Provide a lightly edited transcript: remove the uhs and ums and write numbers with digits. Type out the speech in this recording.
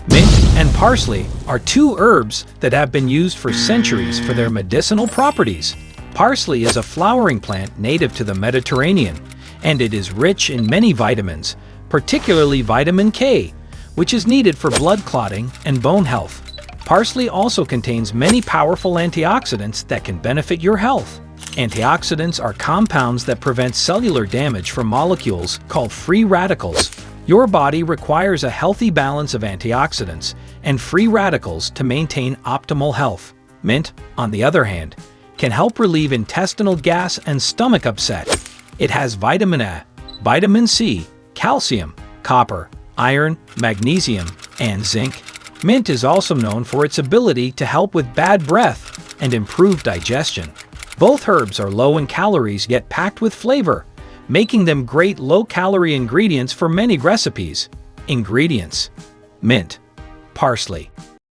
Mint and parsley are two herbs that have been used for centuries for their medicinal properties. Parsley is a flowering plant native to the Mediterranean, and it is rich in many vitamins, particularly vitamin K, which is needed for blood clotting and bone health. Parsley also contains many powerful antioxidants that can benefit your health. Antioxidants are compounds that prevent cellular damage from molecules called free radicals. Your body requires a healthy balance of antioxidants and free radicals to maintain optimal health. Mint, on the other hand, can help relieve intestinal gas and stomach upset. It has vitamin A, vitamin C, calcium, copper, iron, magnesium, and zinc. Mint is also known for its ability to help with bad breath and improve digestion. Both herbs are low in calories yet packed with flavor, making them great low-calorie ingredients for many recipes. Ingredients: mint, parsley,